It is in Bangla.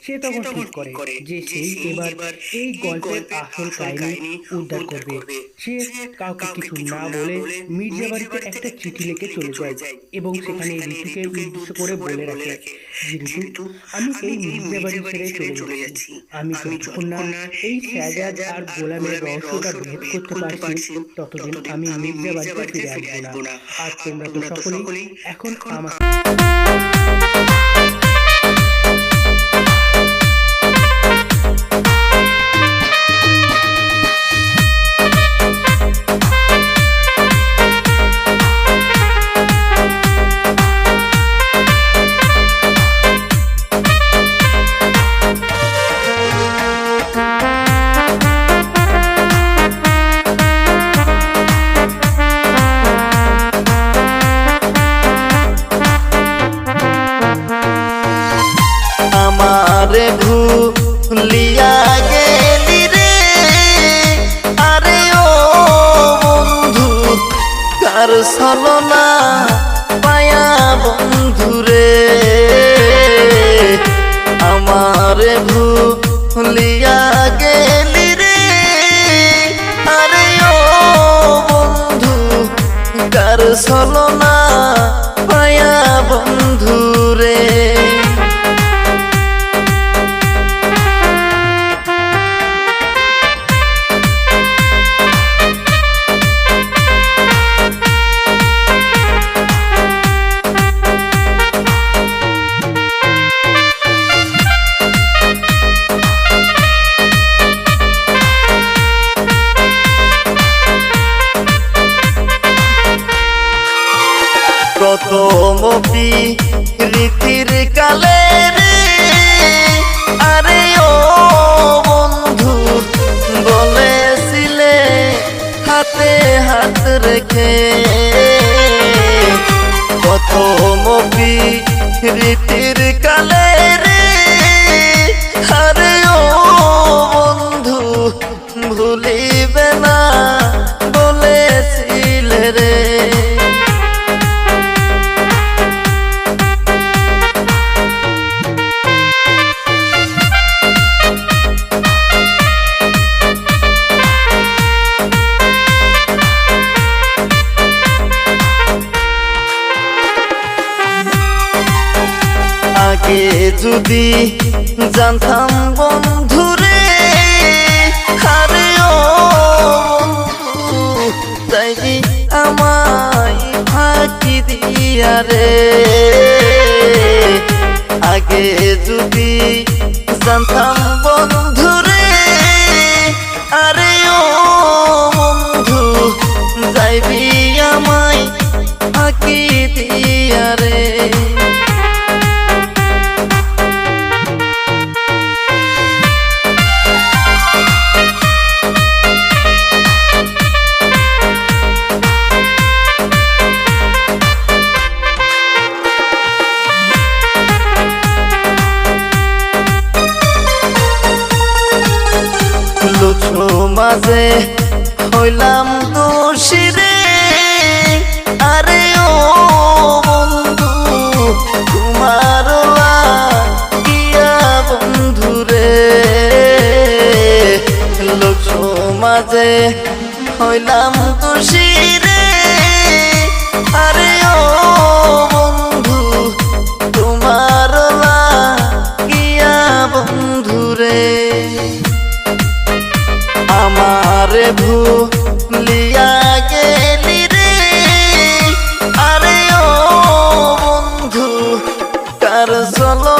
সে তখন ঠিক করে যে সেই এবার এই গল্পের আসল কাহিনী উদ্ধার করবে। সে কাউকে কিছু না বলে মির্জা বাড়িতে একটা চিঠি লিখে চলে যায় এবং সেখানে ঋতুকে উদ্দেশ্য করে বলে রাখে যে ঋতু, আমি এই মির্জা বাড়ি ছেড়ে চলে যাচ্ছি। আমি যতক্ষণ না এই শাহজাদ আর গোলামের রহস্যটা ভেদ করতে পারছি ততদিন আমি মির্জা বাড়িতে ফিরে আসবো না। আর তোমরা তো সকলেই এখন আমার আমারে ভুলিয়া গেলি রে, আরে ও বন্ধু কার ছলনা পায়া বন্ধুরে, আমারে ভুলিয়া গেলি রে, আরে ও বন্ধু কার ছলনা পায়া বন্ধুরে। প্রথম রীতির কালে রে, আরে ও বন্ধু বলেছিলে হাতে হাত রেখে, প্রথম রীতির কালে রে, আরে ও বন্ধু ভুলিবে না বলেছিলে রে। আগে যদি জানতাম বন্ধুরে, আরে ও বন্ধু তাই আমায় ফাঁকি দিয়া রে, আগে যদি জানতাম বন্ধুরে, আরে ও বন্ধু যাইবি আমায় ফাঁকি দিয়া রে। লুচু মাঝে হইলাম দোষী রে, আরে ও বন্ধু তোমার লাগিয়া বন্ধুরে, লুচু মাঝে হইলাম দোষী রে, আরে ও বন্ধু তোমার লাগিয়া বন্ধুরে। আমারে ভুলিয়া গেলি রে, আরে ও বন্ধু কার চলো